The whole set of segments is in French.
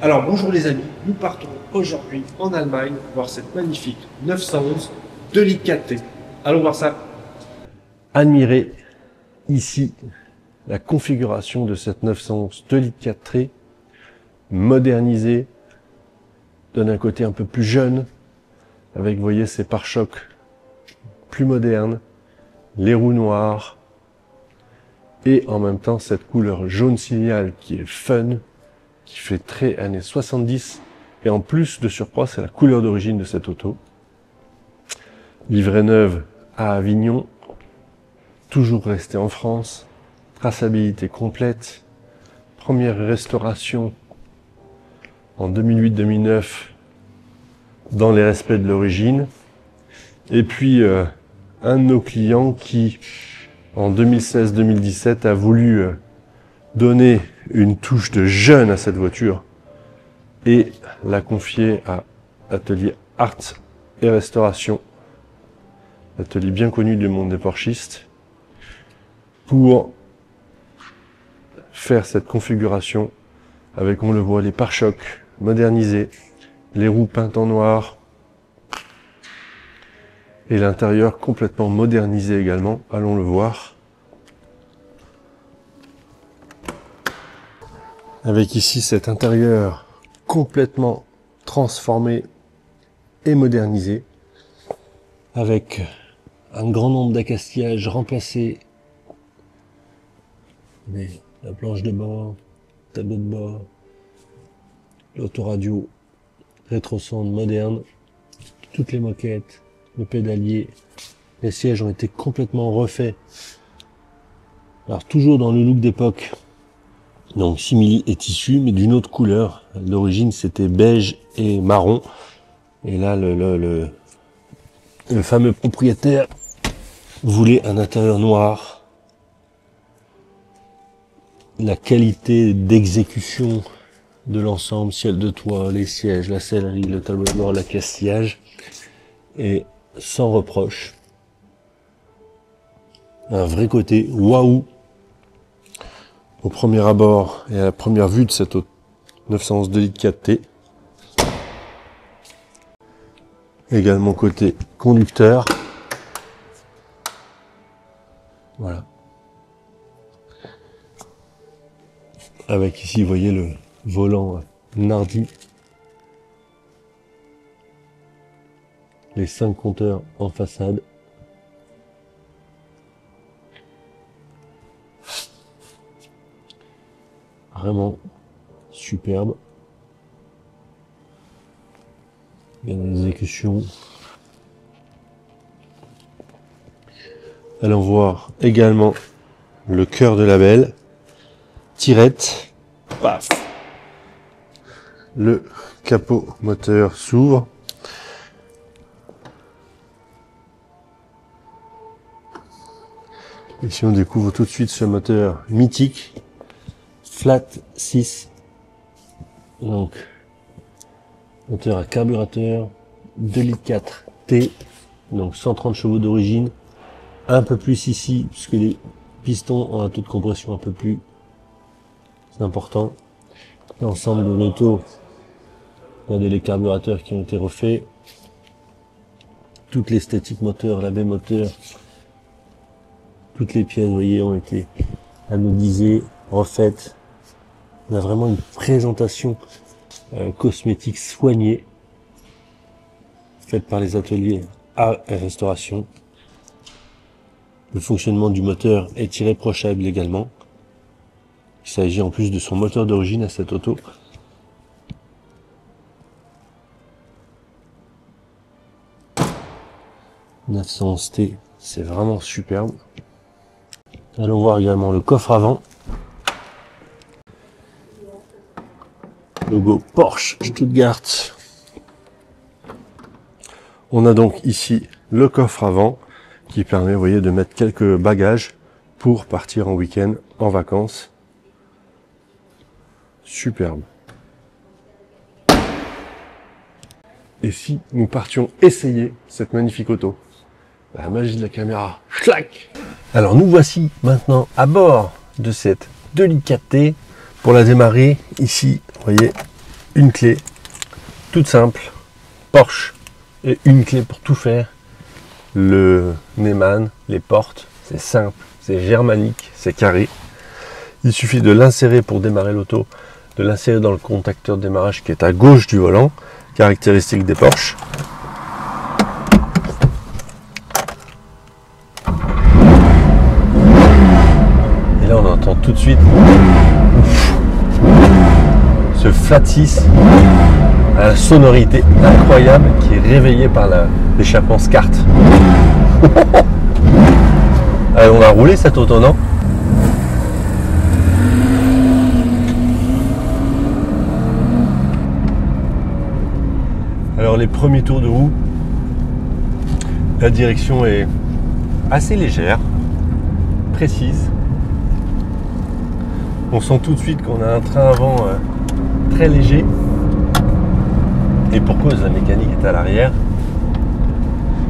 Alors bonjour les amis, nous partons aujourd'hui en Allemagne voir cette magnifique 911 2 litres 4T. Allons voir ça. Admirez ici la configuration de cette 911 2 litres 4T modernisée, donne un côté un peu plus jeune, avec vous voyez ces pare-chocs plus modernes, les roues noires, et en même temps cette couleur jaune signal qui est fun, qui fait très années 70, et en plus de surcroît c'est la couleur d'origine de cette auto. Livrée neuve à Avignon, toujours resté en France, traçabilité complète, première restauration en 2008-2009 dans les respects de l'origine, et puis un de nos clients qui en 2016-2017 a voulu donner une touche de jeune à cette voiture et l'a confiée à Atelier Art et Restauration, atelier bien connu du monde des porschistes, pour faire cette configuration avec, on le voit, les pare-chocs modernisés, les roues peintes en noir et l'intérieur complètement modernisé également, allons le voir. Avec ici cet intérieur complètement transformé et modernisé, avec un grand nombre d'accastillages remplacés, la planche de bord, tableau de bord, l'autoradio, rétrosonde moderne, toutes les moquettes, le pédalier, les sièges ont été complètement refaits. Alors toujours dans le look d'époque, donc simili et tissu, mais d'une autre couleur. D'origine c'était beige et marron, et là le fameux propriétaire voulait un intérieur noir. La qualité d'exécution de l'ensemble, ciel de toit, les sièges, la sellerie, le tableau de bord, l'accastillage, est sans reproche. Un vrai côté waouh au premier abord et à la première vue de cette 911 2 litres 4T. Également côté conducteur. Voilà. Avec ici, vous voyez le volant Nardi. Les 5 compteurs en façade. Vraiment superbe. Il y a des exécutions. Allons voir également le cœur de la belle. Tirette. Paf. Le capot moteur s'ouvre. Ici on découvre tout de suite ce moteur mythique. Flat 6. Donc moteur à carburateur 2 litres 4 T, donc 130 chevaux d'origine, un peu plus ici puisque les pistons ont un taux de compression un peu plus important. L'ensemble de l'auto, regardez les carburateurs qui ont été refaits, toute l'esthétique moteur, la baie moteur, toutes les pièces, vous voyez, ont été anodisées, refaites. On a vraiment une présentation cosmétique soignée, faite par les ateliers Art et Restauration. Le fonctionnement du moteur est irréprochable également. Il s'agit en plus de son moteur d'origine à cette auto. « 911T », c'est vraiment superbe. Allons voir également le coffre avant. Logo Porsche Stuttgart. On a donc ici le coffre avant qui permet, vous voyez, de mettre quelques bagages pour partir en week-end, en vacances. Superbe. Et si nous partions essayer cette magnifique auto? La magie de la caméra. Schlac! Alors nous voici maintenant à bord de cette 2 litres 4T. Pour la démarrer, ici, vous voyez, une clé toute simple, Porsche, et une clé pour tout faire. Le Neumann, les portes, c'est simple, c'est germanique, c'est carré. Il suffit de l'insérer pour démarrer l'auto, de l'insérer dans le contacteur de démarrage qui est à gauche du volant, caractéristique des Porsche. Et là on entend tout de suite ce flat 6 à la sonorité incroyable qui est réveillée par l'échappement SCART. Allez, on va rouler cette auto, non? Alors les premiers tours de roue, la direction est assez légère, précise. On sent tout de suite qu'on a un train avant très léger. Et pour cause, la mécanique est à l'arrière.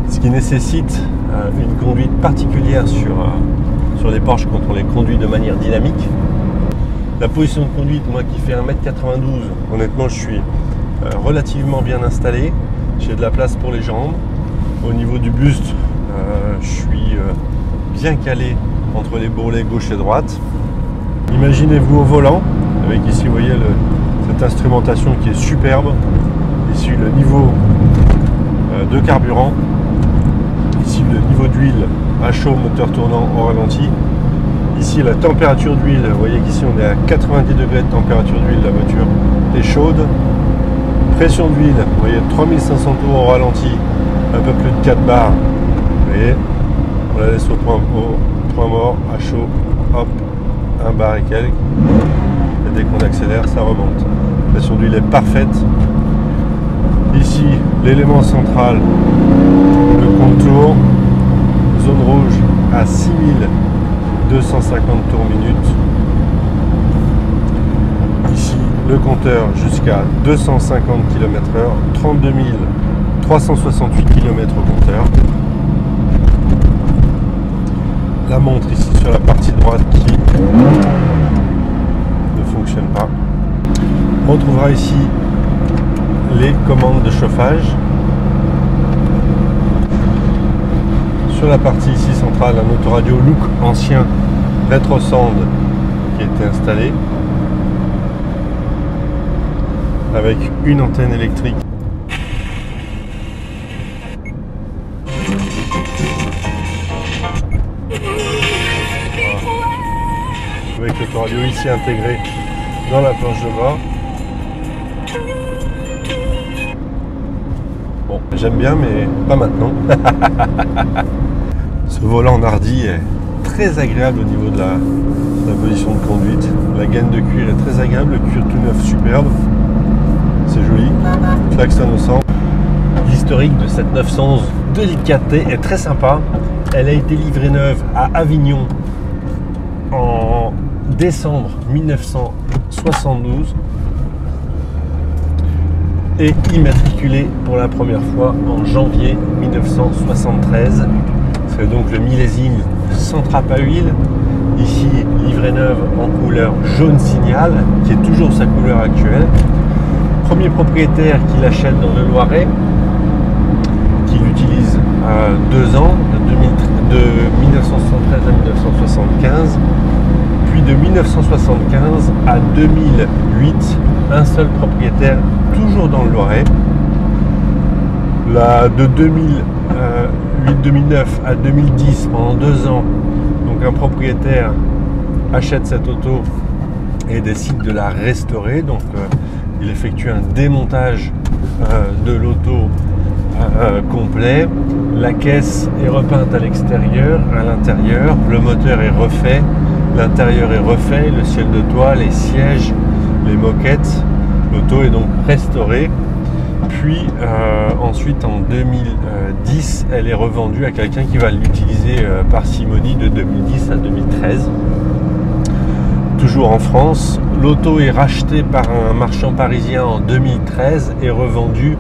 Ce qui nécessite une conduite particulière sur les Porsche quand on les conduit de manière dynamique. La position de conduite, moi qui fais 1m92, honnêtement je suis relativement bien installé. J'ai de la place pour les jambes. Au niveau du buste, je suis bien calé entre les bourrelets gauche et droite. Imaginez-vous au volant, avec ici vous voyez cette instrumentation qui est superbe. Ici le niveau de carburant. Ici le niveau d'huile à chaud, moteur tournant au ralenti. Ici la température d'huile, vous voyez qu'ici on est à 90 degrés de température d'huile, la voiture est chaude. Pression d'huile, vous voyez 3500 tours au ralenti, un peu plus de 4 bars. Vous voyez, on la laisse au point mort, à chaud, hop, 1 bar et quelques. Et dès qu'on accélère, ça remonte. La pression d'huile est parfaite. Ici, l'élément central, le contour, zone rouge à 6250 tours minute. Ici, le compteur jusqu'à 250 km/h, 32 368 km au compteur. La montre ici sur la partie droite qui ne fonctionne pas. On retrouvera ici les commandes de chauffage. Sur la partie ici centrale, un autoradio look ancien rétro-sound qui a été installé avec une antenne électrique. Avec l'autoradio ici intégré dans la planche de bord. Bon, j'aime bien, mais pas maintenant. Ce volant Nardi est très agréable au niveau de la position de conduite. La gaine de cuir est très agréable, le cuir tout neuf superbe. C'est joli. Klaxon au centre. L'historique de cette 911 de l'IKT est très sympa. Elle a été livrée neuve à Avignon en décembre 1972 et immatriculée pour la première fois en janvier 1973. C'est donc le millésime sans trappe à huile. Ici, livrée neuve en couleur jaune signal, qui est toujours sa couleur actuelle. Premier propriétaire qui l'achète dans le Loiret, qui l'utilise 2 ans, de 1973 à 1975. Puis de 1975 à 2008, un seul propriétaire, toujours dans le Loiret. De 2008-2009 à 2010, pendant 2 ans, donc un propriétaire achète cette auto et décide de la restaurer. Donc il effectue un démontage de l'auto complet. La caisse est repeinte à l'extérieur, à l'intérieur, le moteur est refait, l'intérieur est refait, le ciel de toit, les sièges, les moquettes. L'auto est donc restaurée. Puis ensuite en 2010, elle est revendue à quelqu'un qui va l'utiliser parcimonie de 2010 à 2013. Toujours en France, l'auto est rachetée par un marchand parisien en 2013 et revendue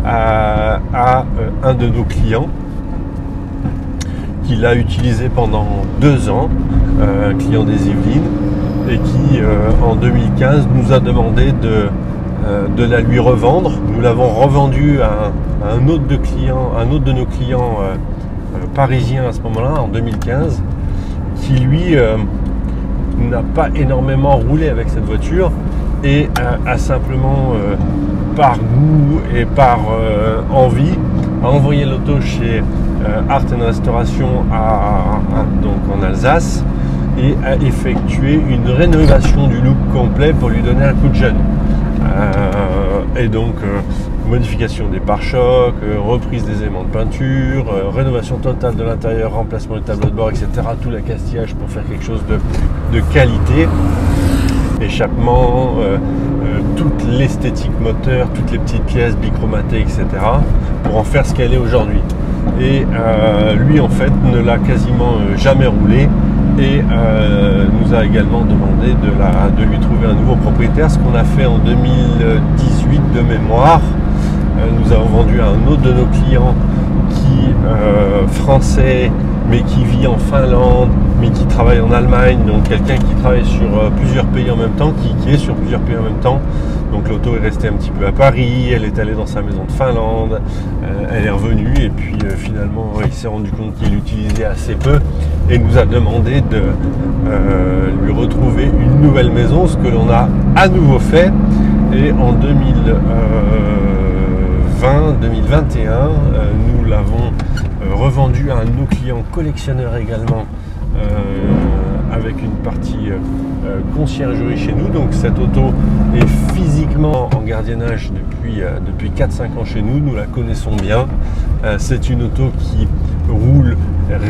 à un de nos clients qui l'a utilisé pendant 2 ans, un client des Yvelines, et qui en 2015 nous a demandé de de la lui revendre. Nous l'avons revendue à un autre de nos clients parisiens à ce moment-là, en 2015, qui lui n'a pas énormément roulé avec cette voiture et a simplement, par goût et par envie, a envoyé l'auto chez Art & Restauration donc en Alsace, et a effectué une rénovation du look complet pour lui donner un coup de jeune. Et donc modification des pare-chocs, reprise des éléments de peinture, rénovation totale de l'intérieur, remplacement du tableau de bord, etc. Tout l'accastillage pour faire quelque chose de qualité. Échappement, toute l'esthétique moteur, toutes les petites pièces bichromatées, etc. pour en faire ce qu'elle est aujourd'hui. Et lui en fait ne l'a quasiment jamais roulé et nous a également demandé de lui trouver un nouveau propriétaire, ce qu'on a fait en 2018 de mémoire. Nous avons vendu à un autre de nos clients qui français mais qui vit en Finlande, mais qui travaille en Allemagne, donc quelqu'un qui travaille sur plusieurs pays en même temps, qui est sur plusieurs pays en même temps. Donc l'auto est restée un petit peu à Paris, elle est allée dans sa maison de Finlande, elle est revenue et puis finalement il s'est rendu compte qu'il l'utilisait assez peu et nous a demandé de lui retrouver une nouvelle maison, ce que l'on a à nouveau fait. Et en 2021, nous l'avons revendu à un de nos clients collectionneurs également, avec une partie conciergerie chez nous. Donc cette auto est physiquement en gardiennage depuis 4-5 ans chez nous, nous la connaissons bien. C'est une auto qui roule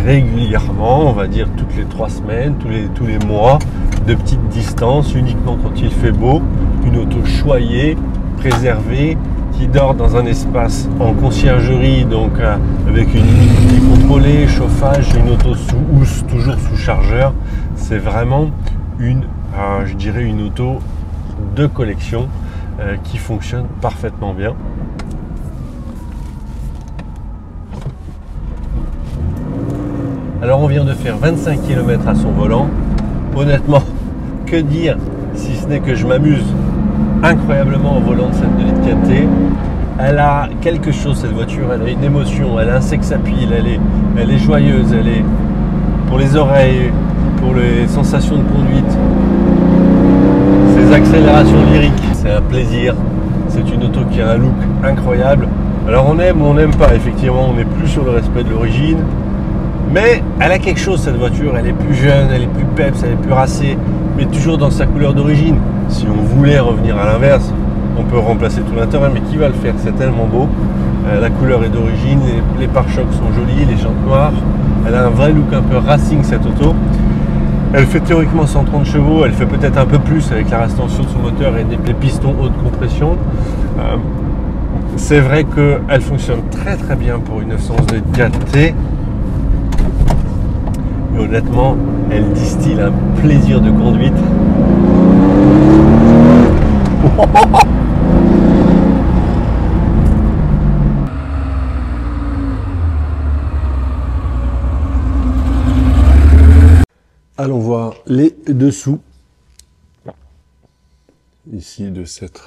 régulièrement, on va dire toutes les 3 semaines, tous les mois, de petites distances, uniquement quand il fait beau. Une auto choyée, préservée, qui dort dans un espace en conciergerie, donc avec une humidité contrôlée, chauffage, une auto toujours sous chargeur. C'est vraiment je dirais une auto de collection qui fonctionne parfaitement bien. Alors on vient de faire 25 km à son volant. Honnêtement, que dire si ce n'est que je m'amuse incroyablement au volant de cette 2 litres 4T. Elle a quelque chose, cette voiture, elle a une émotion, elle a un sex appeal, elle est joyeuse, elle est pour les oreilles, pour les sensations de conduite, ses accélérations lyriques, c'est un plaisir. C'est une auto qui a un look incroyable. Alors on aime ou on n'aime pas, effectivement on n'est plus sur le respect de l'origine, mais elle a quelque chose cette voiture, elle est plus jeune, elle est plus peps, elle est plus racée, mais toujours dans sa couleur d'origine. Si on voulait revenir à l'inverse, on peut remplacer tout l'intérieur, mais qui va le faire? C'est tellement beau. La couleur est d'origine, les pare-chocs sont jolis, les jantes noires. Elle a un vrai look un peu racing cette auto. Elle fait théoriquement 130 chevaux, elle fait peut-être un peu plus avec la restention de son moteur et des pistons haute compression. C'est vrai qu'elle fonctionne très très bien pour une 911 de 4T. Et honnêtement, elle distille un plaisir de conduite. Allons voir les dessous ici de cette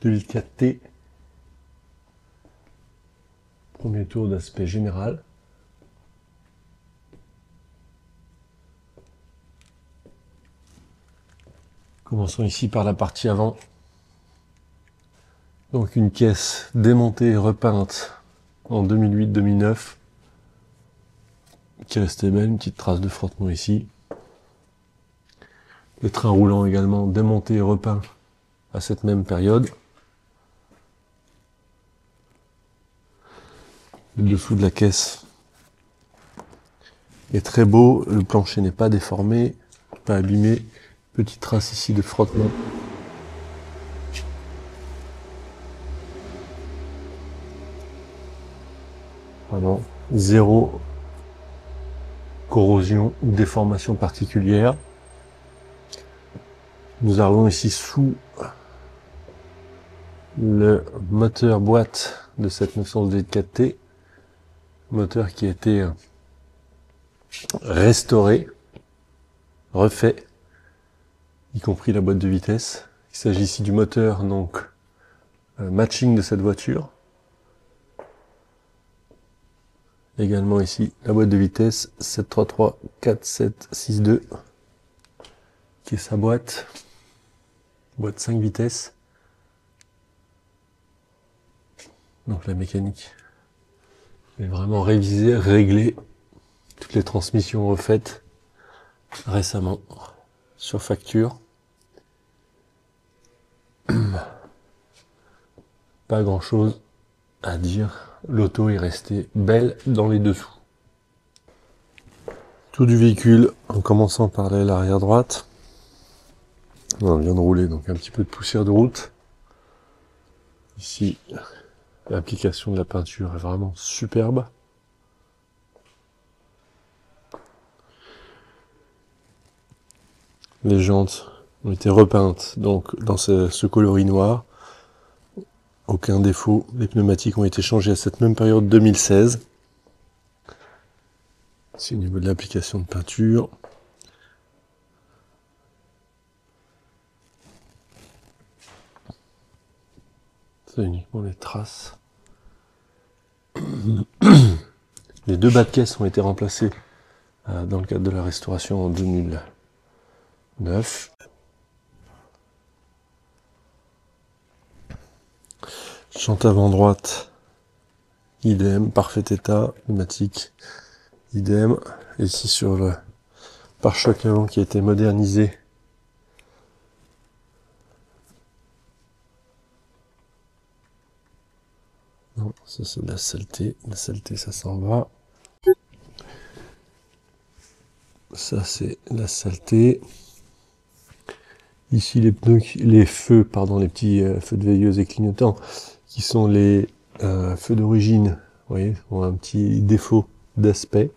2 litres 4T. Premier tour d'aspect général. Commençons ici par la partie avant. Donc une caisse démontée et repeinte en 2008-2009. Qui restait belle, une petite trace de frottement ici. Les trains roulants également démontés et repeints à cette même période. Le dessous de la caisse est très beau, le plancher n'est pas déformé, pas abîmé. Petite trace ici de frottement. Vraiment, zéro corrosion ou déformation particulière. Nous arrivons ici sous le moteur boîte de cette 911 4T, moteur qui a été restauré, refait, y compris la boîte de vitesse Il s'agit ici du moteur, donc matching de cette voiture. Également ici la boîte de vitesse 7334762 qui est sa boîte 5 vitesses. Donc la mécanique est vraiment révisée, réglée, toutes les transmissions refaites récemment sur facture. Pas grand chose à dire, l'auto est restée belle dans les dessous. Tour du véhicule en commençant par l'aile arrière droite. On vient de rouler, donc un petit peu de poussière de route. Ici, l'application de la peinture est vraiment superbe. Les jantes ont été repeintes donc dans ce coloris noir. Aucun défaut. Les pneumatiques ont été changés à cette même période 2016. C'est au niveau de l'application de peinture. C'est uniquement les traces. Les deux bas de caisse ont été remplacés dans le cadre de la restauration en 2009. Chante avant droite, idem, parfait état, pneumatique, idem. Ici sur le pare-choc avant qui a été modernisé. Non, ça c'est de la saleté. La saleté, ça s'en va. Ça c'est la saleté. Ici les pneus, les feux, pardon, les petits feux de veilleuse et clignotants, qui sont les feux d'origine, vous voyez, ont un petit défaut d'aspect,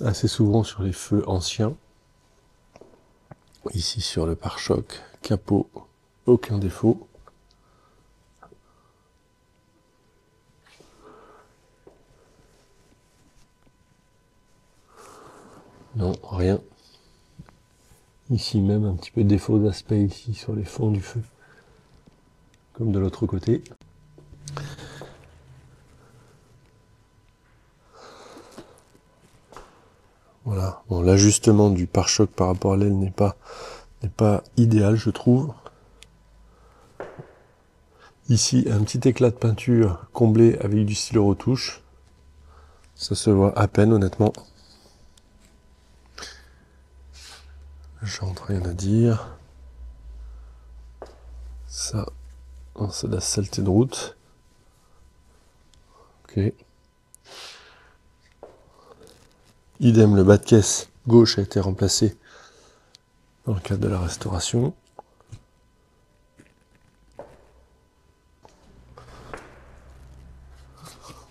assez souvent sur les feux anciens. Ici sur le pare-choc, capot, aucun défaut. Non, rien. Ici même un petit peu de défaut d'aspect ici sur les fonds du feu, comme de l'autre côté. Voilà. Bon, l'ajustement du pare-choc par rapport à l'aile n'est pas idéal, je trouve. Ici, un petit éclat de peinture comblé avec du stylo retouche. Ça se voit à peine, honnêtement. J'entre rien à dire. Ça, c'est de la saleté de route. Ok. Idem, le bas de caisse gauche a été remplacé dans le cadre de la restauration.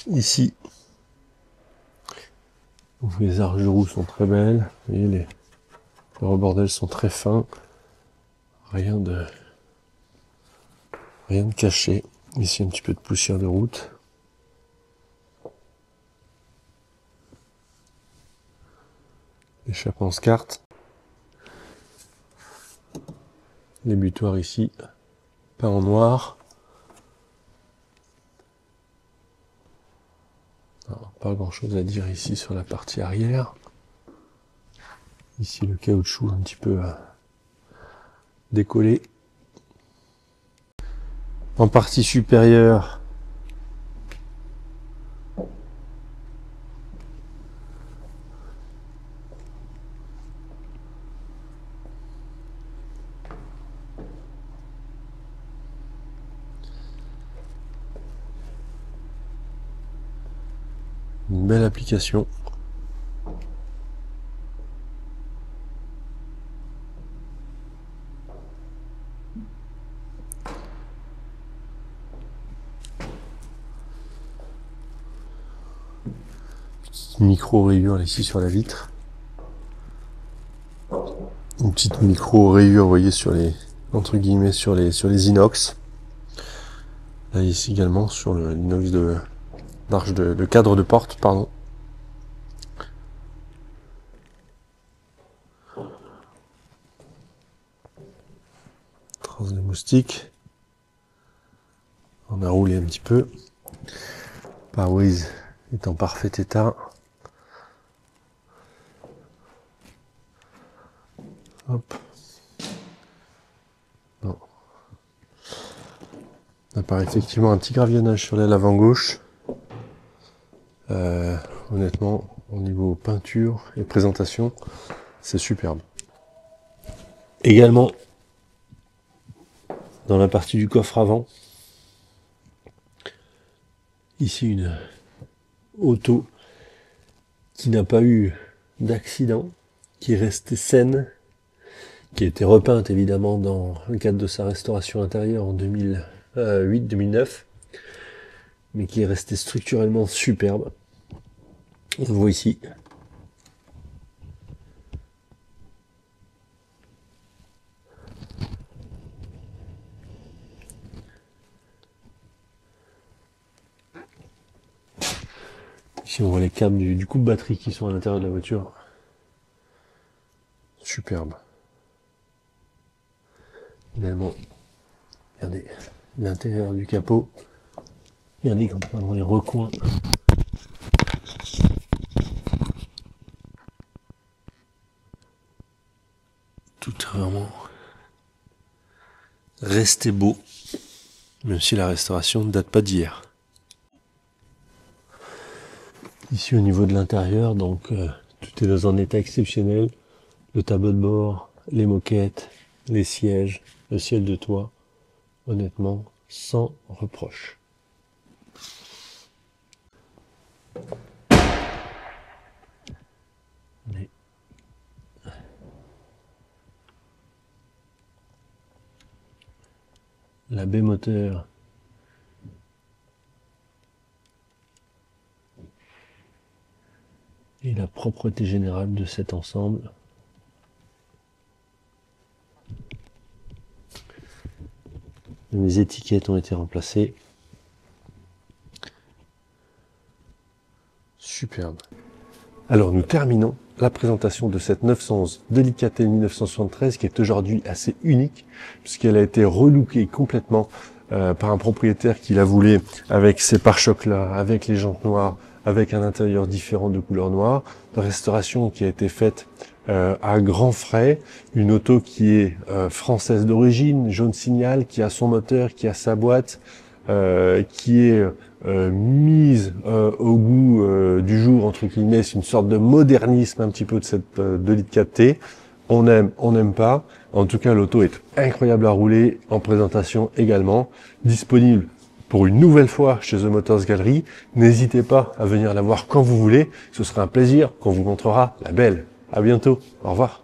Ici, les arches de roue sont très belles. Vous voyez, les rebordels sont très fins. Rien de caché. Ici, un petit peu de poussière de route. Échappement SCART. Les butoirs ici, pas en noir. Alors, pas grand chose à dire ici sur la partie arrière. Ici le caoutchouc un petit peu décollé. En partie supérieure, une belle application. Petite micro-rayure ici sur la vitre. Une petite micro-rayure, vous voyez, sur les, entre guillemets, sur les inox. Là, ici également, sur l'inox de l'arche de cadre de porte, pardon. Crosse de moustique. On a roulé un petit peu. Pare-brise est en parfait état. Hop. Bon. On apparaît effectivement un petit gravillonnage sur l'aile avant gauche. Honnêtement, au niveau peinture et présentation, c'est superbe. Également, dans la partie du coffre avant, ici une auto qui n'a pas eu d'accident, qui est restée saine, qui a été repeinte évidemment dans le cadre de sa restauration intérieure en 2008-2009, mais qui est restée structurellement superbe. On le voit ici. Ici on voit les câbles du coupe batterie qui sont à l'intérieur de la voiture. Superbe. Également, regardez l'intérieur du capot. Regardez quand on va dans les recoins. Tout est vraiment resté beau, même si la restauration ne date pas d'hier. Ici au niveau de l'intérieur, donc tout est dans un état exceptionnel. Le tableau de bord, les moquettes, les sièges, le ciel de toit, honnêtement, sans reproche. Mais... la baie moteur et la propreté générale de cet ensemble. Les étiquettes ont été remplacées. Superbe. Alors nous terminons la présentation de cette 911 Delicaté 1973 qui est aujourd'hui assez unique puisqu'elle a été relookée complètement par un propriétaire qui la voulait avec ses pare-chocs là, avec les jantes noires, avec un intérieur différent de couleur noire. Une restauration qui a été faite à grands frais, une auto qui est française d'origine, jaune signal, qui a son moteur, qui a sa boîte, qui est mise au goût du jour, entre guillemets. C'est une sorte de modernisme un petit peu de cette 2,4T. On aime, on n'aime pas. En tout cas, l'auto est incroyable à rouler, en présentation également. Disponible pour une nouvelle fois chez The Motors Gallery. N'hésitez pas à venir la voir quand vous voulez. Ce sera un plaisir qu'on vous montrera la belle. À bientôt. Au revoir.